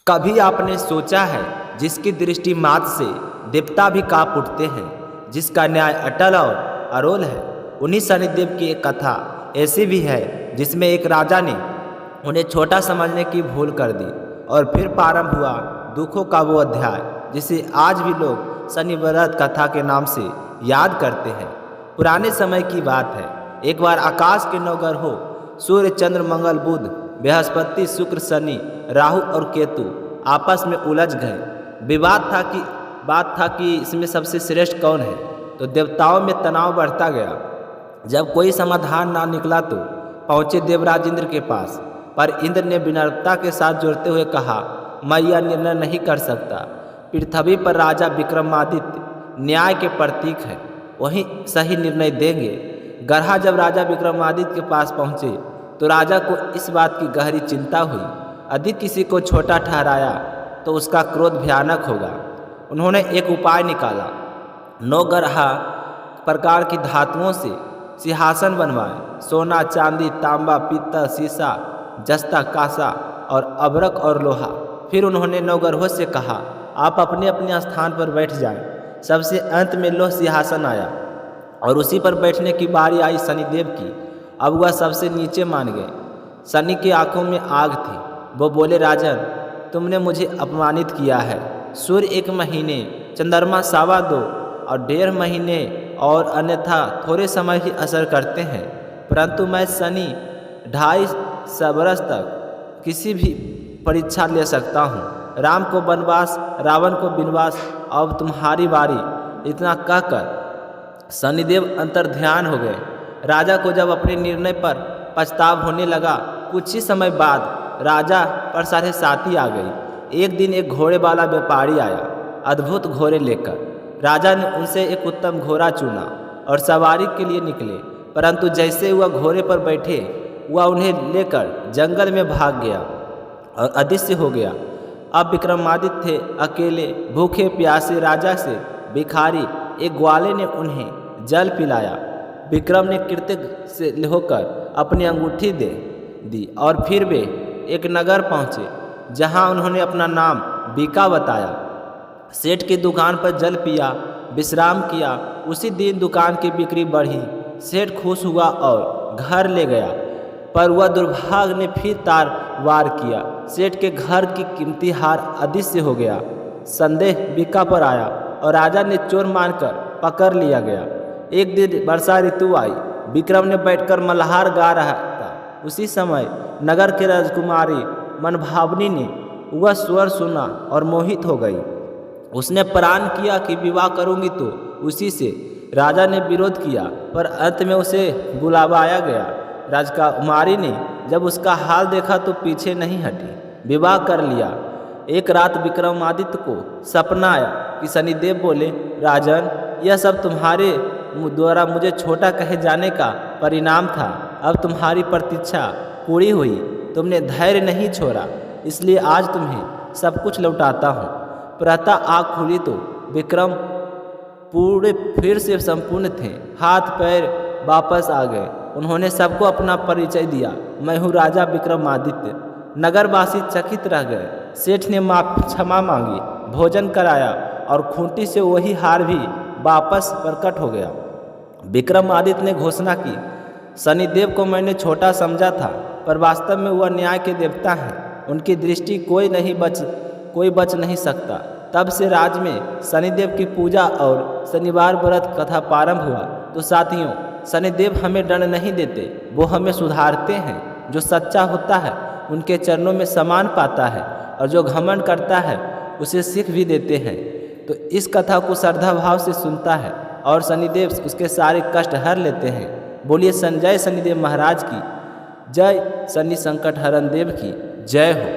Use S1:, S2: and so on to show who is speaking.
S1: कभी आपने सोचा है जिसकी दृष्टि मात्र से देवता भी कांप उठते हैं, जिसका न्याय अटल और अरोल है। उन्हीं शनिदेव की एक कथा ऐसी भी है जिसमें एक राजा ने उन्हें छोटा समझने की भूल कर दी और फिर प्रारंभ हुआ दुखों का वो अध्याय जिसे आज भी लोग शनि व्रत कथा के नाम से याद करते हैं। पुराने समय की बात है। एक बार आकाश के 9 ग्रहों सूर्य, चंद्र, मंगल, बुध, बृहस्पति, शुक्र, शनि, राहु और केतु आपस में उलझ गए। बात था कि इसमें सबसे श्रेष्ठ कौन है। तो देवताओं में तनाव बढ़ता गया। जब कोई समाधान ना निकला तो पहुँचे देवराज इंद्र के पास, पर इंद्र ने विनम्रता के साथ जोड़ते हुए कहा, मैं यह निर्णय नहीं कर सकता। पृथ्वी पर राजा विक्रमादित्य न्याय के प्रतीक है, वही सही निर्णय देंगे। ग्रह जब राजा विक्रमादित्य के पास पहुँचे तो राजा को इस बात की गहरी चिंता हुई। अधिक किसी को छोटा ठहराया तो उसका क्रोध भयानक होगा। उन्होंने एक उपाय निकाला। 9 ग्रह प्रकार की धातुओं से सिंहासन बनवाए। सोना, चांदी, तांबा, पीतल, शीशा, जस्ता, कांसा और अबरक और लोहा। फिर उन्होंने 9 ग्रहों से कहा, आप अपने अपने स्थान पर बैठ जाएं। सबसे अंत में लोह सिंहासन आया और उसी पर बैठने की बारी आई शनिदेव की। अब वह सबसे नीचे मान गए। शनि की आंखों में आग थी। वो बोले, राजन, तुमने मुझे अपमानित किया है। सूर्य 1 महीने, चंद्रमा 2.25 और 1.5 महीने और अन्यथा थोड़े समय ही असर करते हैं, परंतु मैं शनि 2.5 बरस तक किसी भी परीक्षा ले सकता हूँ। राम को वनवास, रावण को वनवास, अब तुम्हारी बारी। इतना कहकर शनिदेव अंतर्ध्यान हो गए। राजा को जब अपने निर्णय पर पछतावा होने लगा, कुछ ही समय बाद राजा पर साढ़े साथी आ गई। एक दिन एक घोड़े वाला व्यापारी आया, अद्भुत घोड़े लेकर। राजा ने उनसे एक उत्तम घोड़ा चुना और सवारी के लिए निकले, परंतु जैसे वह घोड़े पर बैठे, वह उन्हें लेकर जंगल में भाग गया और अदृश्य हो गया। अब विक्रमादित्य थे अकेले, भूखे प्यासे। राजा से भिखारी एक ग्वाले ने उन्हें जल पिलाया। विक्रम ने कृतज्ञ से होकर अपनी अंगूठी दे दी और फिर वे एक नगर पहुँचे, जहाँ उन्होंने अपना नाम बीका बताया। सेठ की दुकान पर जल पिया, विश्राम किया। उसी दिन दुकान की बिक्री बढ़ी। सेठ खुश हुआ और घर ले गया, पर वह दुर्भाग्य ने फिर तार वार किया। सेठ के घर की कीमती हार अदृश्य हो गया। संदेह बीका पर आया और राजा ने चोर मानकर पकड़ लिया गया। एक दिन वर्षा ऋतु आई। विक्रम ने बैठकर मल्हार गा रहा था। उसी समय नगर की राजकुमारी मनभावनी ने वह स्वर सुना और मोहित हो गई। उसने प्रण किया कि विवाह करूंगी तो उसी से। राजा ने विरोध किया, पर अंत में उसे बुलवाया गया। राजकुमारी ने जब उसका हाल देखा तो पीछे नहीं हटी, विवाह कर लिया। एक रात विक्रमादित्य को सपना आया कि शनिदेव बोले, राजन, यह सब तुम्हारे द्वारा मुझे छोटा कहे जाने का परिणाम था। अब तुम्हारी प्रतीक्षा पूरी हुई। तुमने धैर्य नहीं छोड़ा, इसलिए आज तुम्हें सब कुछ लौटाता हूँ। प्रातः आँख खुली तो विक्रम पूरे फिर से संपूर्ण थे। हाथ पैर वापस आ गए। उन्होंने सबको अपना परिचय दिया, मैं हूँ राजा विक्रमादित्य। नगरवासी चकित रह गए। सेठ ने क्षमा मांगी, भोजन कराया और खूंटी से वही हार भी वापस प्रकट हो गया। विक्रमादित्य ने घोषणा की, शनिदेव को मैंने छोटा समझा था, पर वास्तव में वह न्याय के देवता हैं। उनकी दृष्टि कोई बच नहीं सकता। तब से राज्य में शनिदेव की पूजा और शनिवार व्रत कथा प्रारंभ हुआ। तो साथियों, शनिदेव हमें दंड नहीं देते, वो हमें सुधारते हैं। जो सच्चा होता है उनके चरणों में सम्मान पाता है, और जो घमंड करता है उसे सीख भी देते हैं। तो इस कथा को श्रद्धा भाव से सुनता है और शनिदेव उसके सारे कष्ट हर लेते हैं। बोलिए संजय शनिदेव महाराज की जय, शनि संकट हरण देव की जय हो।